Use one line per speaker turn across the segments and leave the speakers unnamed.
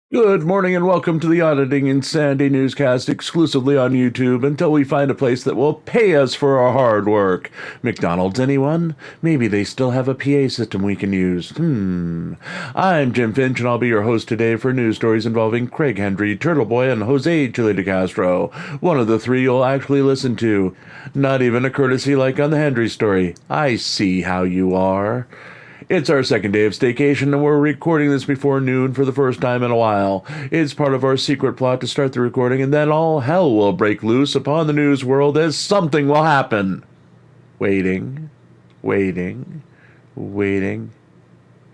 Good morning and welcome to the Auditing and Sandy Newscast exclusively on YouTube until we find a place that will pay us for our hard work. McDonald's, anyone? Maybe they still have a PA system we can use. I'm Jim Finch and I'll be your host today for news stories involving Craig Hendry, Turtle Boy, and Jose Chille DeCastro. One of the three you'll actually listen to. Not even a courtesy like on the Hendry story. I see how you are. It's our second day of staycation, and we're recording this before noon for the first time in a while. It's part of our secret plot to start the recording, and then all hell will break loose upon the news world as something will happen. Waiting.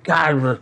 God,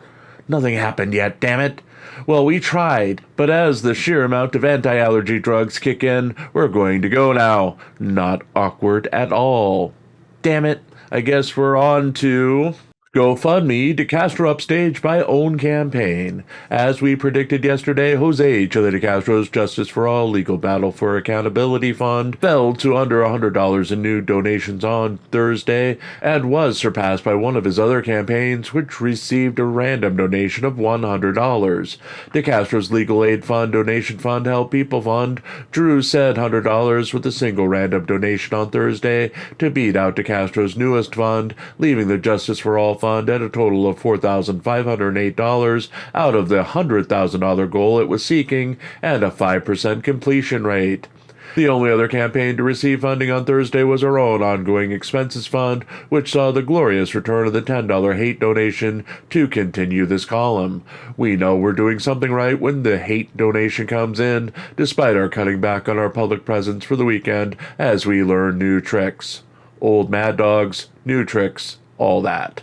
nothing happened yet, damn it. Well, we tried, but as the sheer amount of anti-allergy drugs kick in, we're going to go now. Not awkward at all. Damn it, I guess we're on to GoFundMe, DeCastro Upstaged by own campaign. As we predicted yesterday, Jose Chille DeCastro's Justice for All Legal Battle for Accountability Fund fell to under $100 in new donations on Thursday and was surpassed by one of his other campaigns, which received a random donation of $100. DeCastro's Legal Aid Fund Donation Fund Help People Fund drew said $100 with a single random donation on Thursday to beat out DeCastro's newest fund, leaving the Justice for All fund at a total of $4,508 out of the $100,000 goal it was seeking and a 5% completion rate. The only other campaign to receive funding on Thursday was our own ongoing expenses fund, which saw the glorious return of the $10 hate donation to continue this column. We know we're doing something right when the hate donation comes in, despite our cutting back on our public presence for the weekend as we learn new tricks. Old mad dogs, new tricks, all that.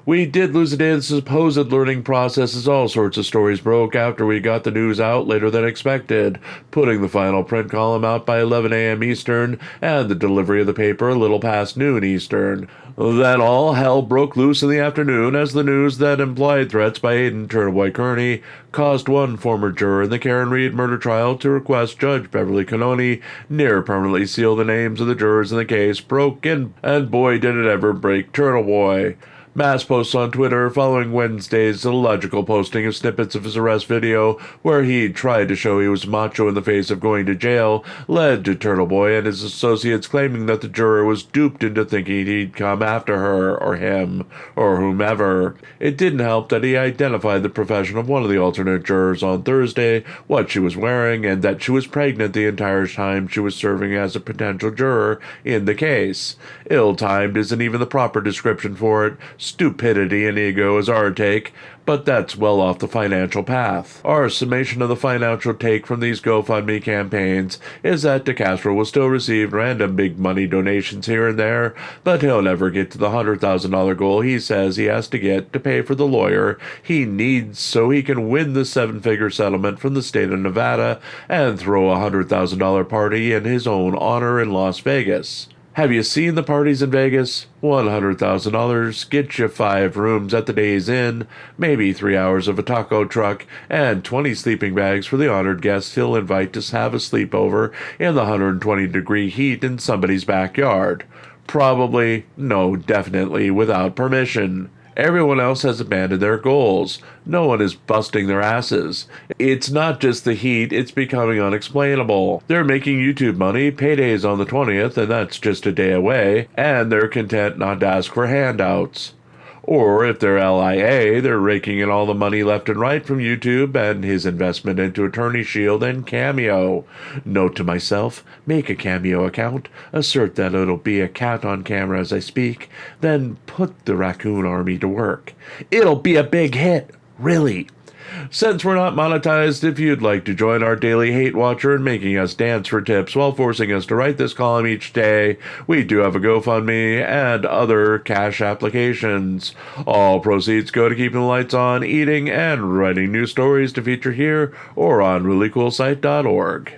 We did lose a day of the supposed learning process as all sorts of stories broke after we got the news out later than expected, putting the final print column out by 11 a.m. Eastern and the delivery of the paper a little past noon Eastern. Then all hell broke loose in the afternoon as the news that implied threats by Aiden Turtleboy Kearney caused one former juror in the Karen Reed murder trial to request Judge Beverly Cannoni near permanently seal the names of the jurors in the case broke in, and boy did it ever break Turtleboy. Mass posts on Twitter following Wednesday's illogical posting of snippets of his arrest video where he tried to show he was macho in the face of going to jail led to Turtleboy and his associates claiming that the juror was duped into thinking he'd come after her or him or whomever. It didn't help that he identified the profession of one of the alternate jurors on Thursday, what she was wearing, and that she was pregnant the entire time she was serving as a potential juror in the case. Ill-timed isn't even the proper description for it. Stupidity and ego is our take, but that's well off the financial path. Our summation of the financial take from these GoFundMe campaigns is that DeCastro will still receive random big money donations here and there, but he'll never get to the $100,000 goal he says he has to get to pay for the lawyer he needs so he can win the seven-figure settlement from the state of Nevada and throw a $100,000 party in his own honor in Las Vegas. Have you seen the parties in Vegas? $100,000 gets you 5 rooms at the Days Inn, maybe 3 hours of a taco truck, and 20 sleeping bags for the honored guests he'll invite to have a sleepover in the 120-degree heat in somebody's backyard. Probably, no, definitely without permission. Everyone else has abandoned their goals. No one is busting their asses. It's not just the heat, it's becoming unexplainable. They're making YouTube money, payday's on the 20th, and that's just a day away, and they're content not to ask for handouts. Or if they're LIA, they're raking in all the money left and right from YouTube and his investment into Attorney Shield and Cameo. Note to myself, make a Cameo account, assert that it'll be a cat on camera as I speak, then put the raccoon army to work. It'll be a big hit, really. Since we're not monetized, if you'd like to join our daily hate watcher in making us dance for tips while forcing us to write this column each day, we do have a GoFundMe and other cash applications. All proceeds go to keeping the lights on, eating, and writing new stories to feature here or on ReallyCoolSite.org.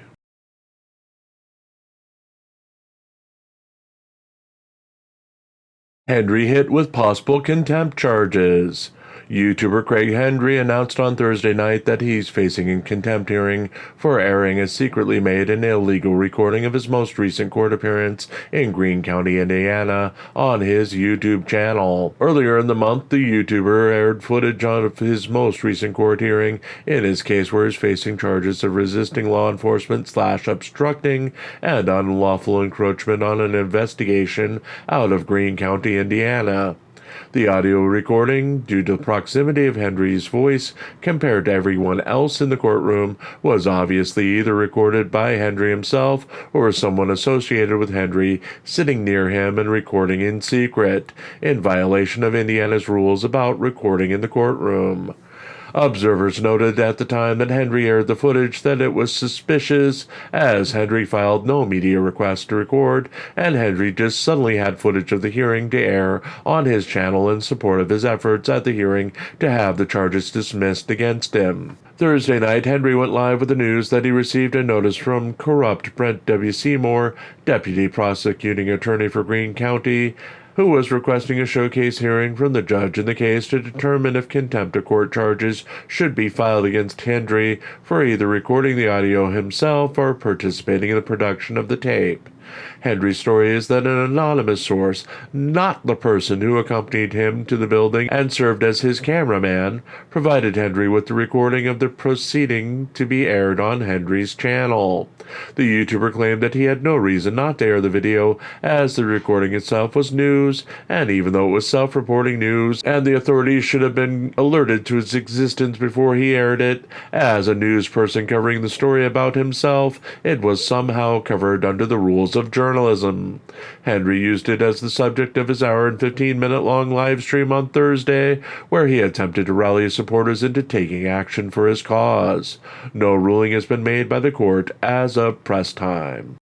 Hendry Hit with possible contempt charges. YouTuber Craig Hendry announced on Thursday night that he's facing a contempt hearing for airing a secretly made and illegal recording of his most recent court appearance in Greene County, Indiana, on his YouTube channel. Earlier in the month, the YouTuber aired footage of his most recent court hearing in his case where he's facing charges of resisting law enforcement / obstructing and unlawful encroachment on an investigation out of Greene County, Indiana. The audio recording, due to the proximity of Hendry's voice compared to everyone else in the courtroom, was obviously either recorded by Hendry himself or someone associated with Hendry sitting near him and recording in secret, in violation of Indiana's rules about recording in the courtroom. Observers noted at the time that Hendry aired the footage that it was suspicious, as Hendry filed no media request to record, and Hendry just suddenly had footage of the hearing to air on his channel in support of his efforts at the hearing to have the charges dismissed against him. Thursday night, Hendry went live with the news that he received a notice from corrupt Brent W. Seymour, deputy prosecuting attorney for Greene County, who was requesting a showcase hearing from the judge in the case to determine if contempt of court charges should be filed against Hendry for either recording the audio himself or participating in the production of the tape. Hendry's story is that an anonymous source, not the person who accompanied him to the building and served as his cameraman, provided Hendry with the recording of the proceeding to be aired on Hendry's channel. The YouTuber claimed that he had no reason not to air the video, as the recording itself was news, and even though it was self-reporting news, and the authorities should have been alerted to its existence before he aired it, as a news person covering the story about himself, it was somehow covered under the rules of journalism. Hendry used it as the subject of his hour and 15-minute long live stream on Thursday, where he attempted to rally supporters into taking action for his cause. No ruling has been made by the court as of press time.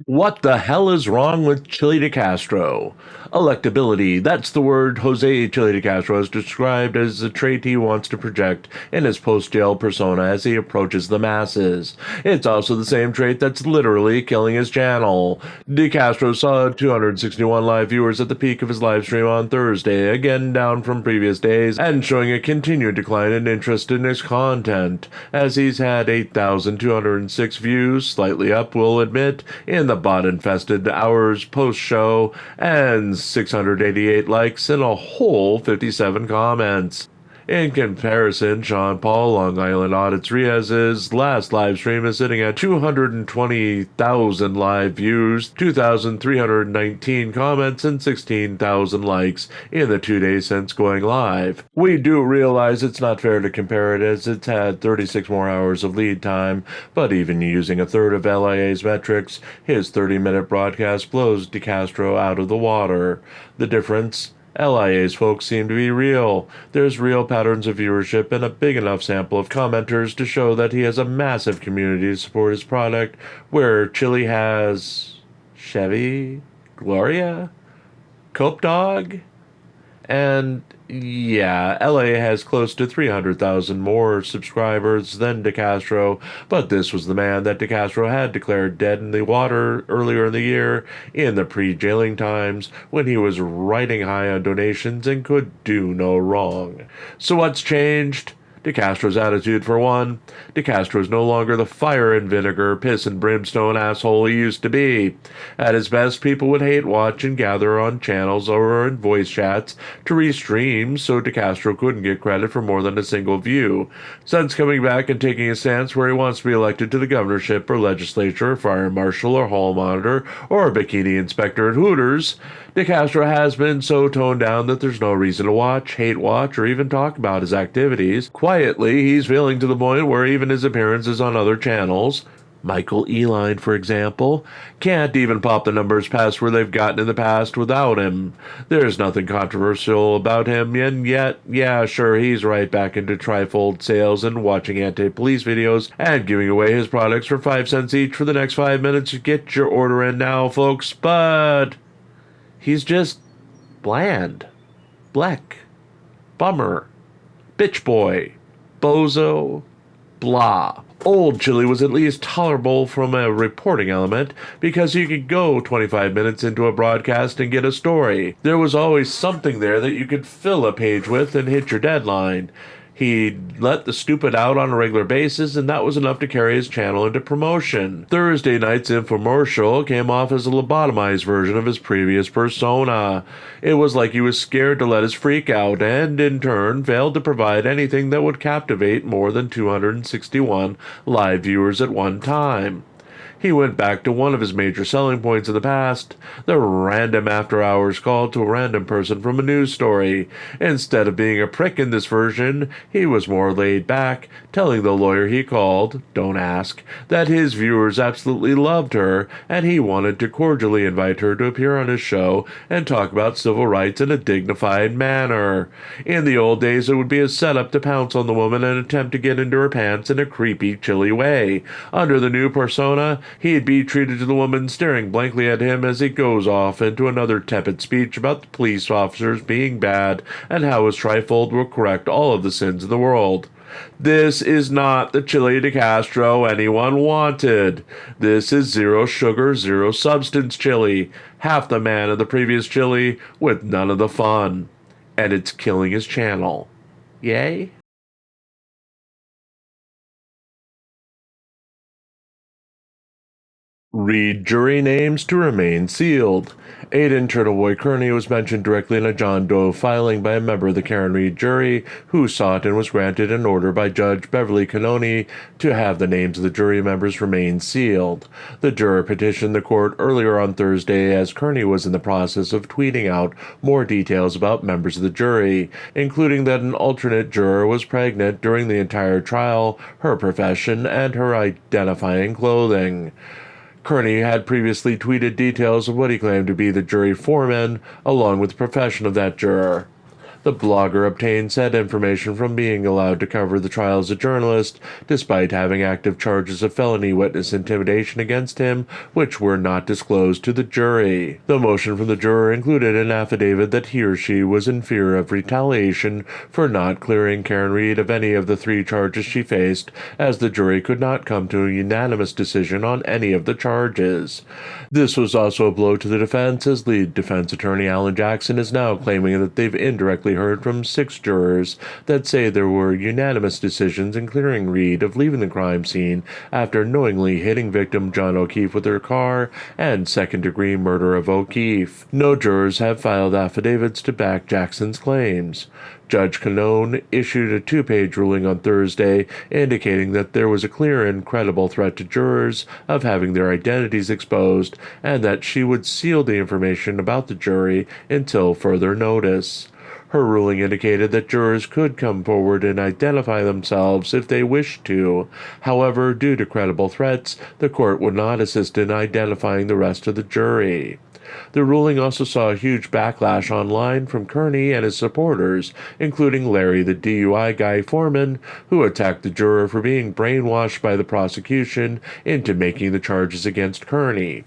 What the hell is wrong with Chille DeCastro? Electability, that's the word Jose Chille DeCastro has described as the trait he wants to project in his post-jail persona as he approaches the masses. It's also the same trait that's literally killing his channel. DeCastro saw 261 live viewers at the peak of his live stream on Thursday, again down from previous days, and showing a continued decline in interest in his content, as he's had 8,206 views, slightly up, we'll admit, in the bot-infested hours post-show, and 688 likes and a whole 57 comments. In comparison, Sean Paul, Long Island Audits Riaz's last live stream is sitting at 220,000 live views, 2,319 comments, and 16,000 likes in the 2 days since going live. We do realize it's not fair to compare it, as it's had 36 more hours of lead time, but even using a third of LIA's metrics, his 30-minute broadcast blows DeCastro out of the water. The difference? LIA's folks seem to be real. There's real patterns of viewership and a big enough sample of commenters to show that he has a massive community to support his product, where Chille has Chevy, Gloria, Cope Dog, and yeah, LA has close to 300,000 more subscribers than DeCastro, but this was the man that DeCastro had declared dead in the water earlier in the year, in the pre-jailing times, when he was riding high on donations and could do no wrong. So what's changed? DeCastro's attitude, for one. DeCastro's no longer the fire and vinegar, piss and brimstone asshole he used to be. At his best, people would hate watch and gather on channels or in voice chats to restream, so DeCastro couldn't get credit for more than a single view. Since coming back and taking a stance where he wants to be elected to the governorship or legislature or fire marshal or hall monitor or bikini inspector at Hooters, DeCastro has been so toned down that there's no reason to watch, hate watch, or even talk about his activities. Quietly, he's failing to the point where even his appearances on other channels, Michael Eline, for example, can't even pop the numbers past where they've gotten in the past without him. There's nothing controversial about him, and yet, yeah, sure, he's right back into trifold sales and watching anti-police videos and giving away his products for 5 cents each for the next 5 minutes. Get your order in now, folks, but he's just bland, black, bummer, bitch boy, bozo, blah. Old Chille was at least tolerable from a reporting element because you could go 25 minutes into a broadcast and get a story. There was always something there that you could fill a page with and hit your deadline. He'd let the stupid out on a regular basis, and that was enough to carry his channel into promotion. Thursday night's infomercial came off as a lobotomized version of his previous persona. It was like he was scared to let his freak out, and in turn failed to provide anything that would captivate more than 261 live viewers at one time. He went back to one of his major selling points in the past, the random after-hours call to a random person from a news story. Instead of being a prick in this version, he was more laid back, telling the lawyer he called, don't ask, that his viewers absolutely loved her, and he wanted to cordially invite her to appear on his show and talk about civil rights in a dignified manner. In the old days, it would be a setup to pounce on the woman and attempt to get into her pants in a creepy, chilly way. Under the new persona, he'd be treated to the woman staring blankly at him as he goes off into another tepid speech about the police officers being bad and how his trifold will correct all of the sins in the world. This is not the Chille DeCastro anyone wanted. This is zero sugar, zero substance Chille, half the man of the previous Chille with none of the fun. And it's killing his channel. Yay? Read jury names to remain sealed. Aidan Turtleboy Kearney was mentioned directly in a John Doe filing by a member of the Karen Reed jury, who sought and was granted an order by Judge Beverly Cannoni to have the names of the jury members remain sealed. The juror petitioned the court earlier on Thursday as Kearney was in the process of tweeting out more details about members of the jury, including that an alternate juror was pregnant during the entire trial, her profession, and her identifying clothing. Kearney had previously tweeted details of what he claimed to be the jury foreman, along with the profession of that juror. The blogger obtained said information from being allowed to cover the trial as a journalist, despite having active charges of felony witness intimidation against him, which were not disclosed to the jury. The motion from the juror included an affidavit that he or she was in fear of retaliation for not clearing Karen Reed of any of the 3 charges she faced, as the jury could not come to a unanimous decision on any of the charges. This was also a blow to the defense, as lead defense attorney Alan Jackson is now claiming that they've indirectly heard from 6 jurors that say there were unanimous decisions in clearing Reed of leaving the crime scene after knowingly hitting victim John O'Keefe with her car and second-degree murder of O'Keefe. No jurors have filed affidavits to back Jackson's claims. Judge Cannone issued a 2-page ruling on Thursday indicating that there was a clear and credible threat to jurors of having their identities exposed and that she would seal the information about the jury until further notice. Her ruling indicated that jurors could come forward and identify themselves if they wished to. However, due to credible threats, the court would not assist in identifying the rest of the jury. The ruling also saw a huge backlash online from Kearney and his supporters, including Larry the DUI guy foreman, who attacked the juror for being brainwashed by the prosecution into making the charges against Kearney.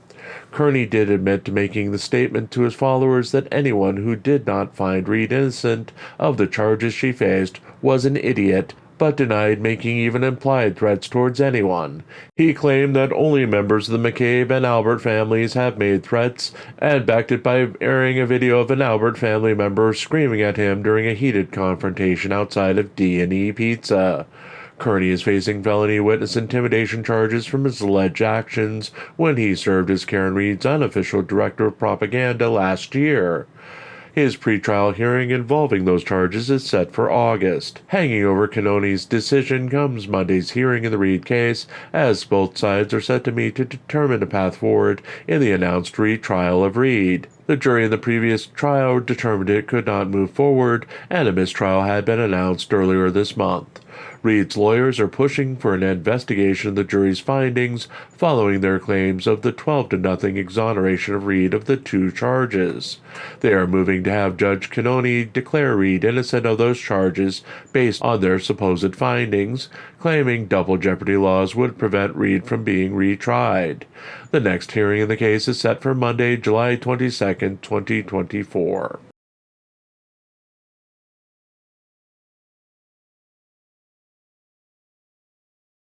Kearney did admit to making the statement to his followers that anyone who did not find Reed innocent of the charges she faced was an idiot, but denied making even implied threats towards anyone. He claimed that only members of the McCabe and Albert families have made threats, and backed it by airing a video of an Albert family member screaming at him during a heated confrontation outside of D&E Pizza. Kearney is facing felony witness intimidation charges from his alleged actions when he served as Karen Reed's unofficial director of propaganda last year. His pretrial hearing involving those charges is set for August. Hanging over Cannone's decision comes Monday's hearing in the Reed case, as both sides are set to meet to determine a path forward in the announced retrial of Reed. The jury in the previous trial determined it could not move forward, and a mistrial had been announced earlier this month. Reed's lawyers are pushing for an investigation of the jury's findings following their claims of the 12-0 exoneration of Reed of the 2 charges. They are moving to have Judge Cannoni declare Reed innocent of those charges based on their supposed findings, claiming double jeopardy laws would prevent Reed from being retried. The next hearing in the case is set for Monday, July 22, 2024.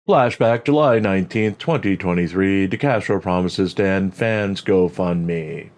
Flashback, July 19th, 2023. DeCastro promises to end fans' GoFundMe.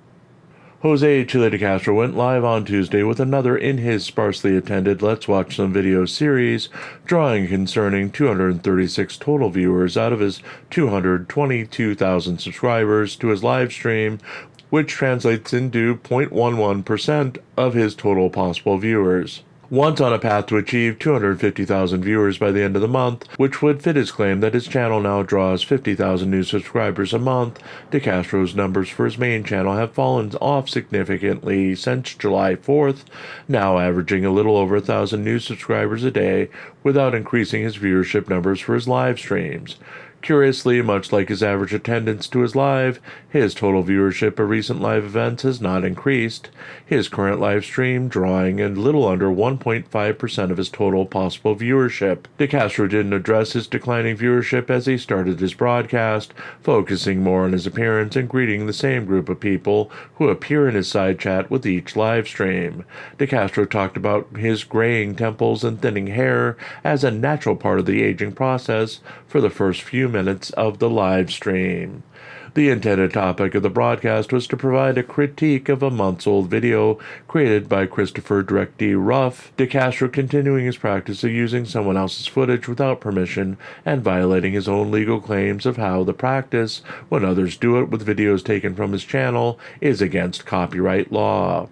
Jose Chille DeCastro went live on Tuesday with another in his sparsely attended Let's Watch Some Video series, drawing a concerning 236 total viewers out of his 222,000 subscribers to his live stream, which translates into 0.11% of his total possible viewers. Once on a path to achieve 250,000 viewers by the end of the month, which would fit his claim that his channel now draws 50,000 new subscribers a month, DeCastro's numbers for his main channel have fallen off significantly since July 4th, now averaging a little over 1,000 new subscribers a day without increasing his viewership numbers for his live streams. Curiously, much like his average attendance to his live, his total viewership of recent live events has not increased, his current live stream drawing a little under 1.5% of his total possible viewership. DeCastro didn't address his declining viewership as he started his broadcast, focusing more on his appearance and greeting the same group of people who appear in his side chat with each live stream. DeCastro talked about his graying temples and thinning hair as a natural part of the aging process for the first few minutes of the live stream. The intended topic of the broadcast was to provide a critique of a months-old video created by Christopher D. Ruff, DeCastro continuing his practice of using someone else's footage without permission and violating his own legal claims of how the practice, when others do it with videos taken from his channel, is against copyright law.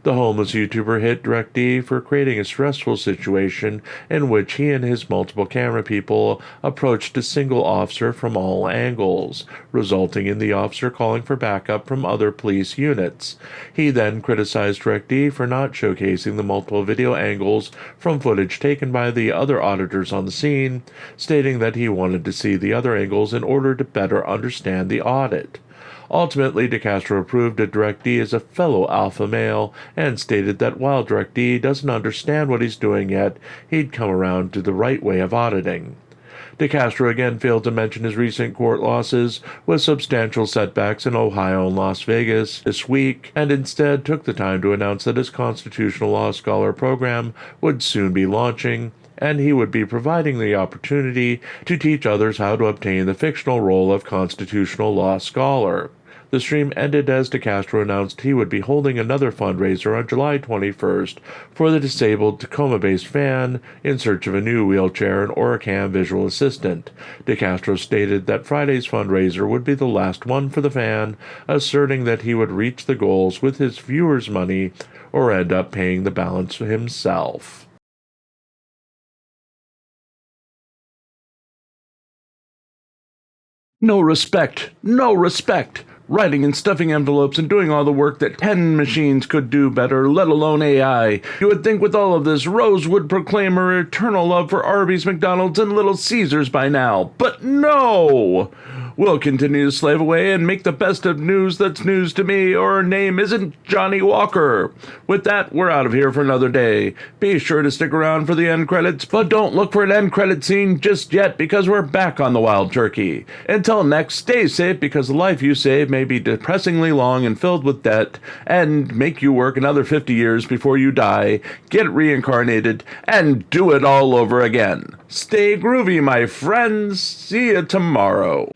The homeless YouTuber hit D for creating a stressful situation in which he and his multiple camera people approached a single officer from all angles, resulting in the officer calling for backup from other police units. He then criticized D for not showcasing the multiple video angles from footage taken by the other auditors on the scene, stating that he wanted to see the other angles in order to better understand the audit. Ultimately, DeCastro approved that D as a fellow alpha male and stated that while D doesn't understand what he's doing yet, he'd come around to the right way of auditing. DeCastro again failed to mention his recent court losses with substantial setbacks in Ohio and Las Vegas this week, and instead took the time to announce that his constitutional law scholar program would soon be launching, and he would be providing the opportunity to teach others how to obtain the fictional role of constitutional law scholar. The stream ended as DeCastro announced he would be holding another fundraiser on July 21st for the disabled Tacoma-based fan in search of a new wheelchair and Oricam visual assistant. DeCastro stated that Friday's fundraiser would be the last one for the fan, asserting that he would reach the goals with his viewers' money or end up paying the balance himself.
No respect. No respect. Writing and stuffing envelopes and doing all the work that 10 machines could do better, let alone AI. You would think with all of this, Rose would proclaim her eternal love for Arby's, McDonald's, and Little Caesars by now. But no! We'll continue to slave away and make the best of news that's news to me, or her name isn't Johnny Walker. With that, we're out of here for another day. Be sure to stick around for the end credits, but don't look for an end credit scene just yet because we're back on the Wild Turkey. Until next, stay safe because the life you save may be depressingly long and filled with debt and make you work another 50 years before you die, get reincarnated, and do it all over again. Stay groovy, my friends. See you tomorrow.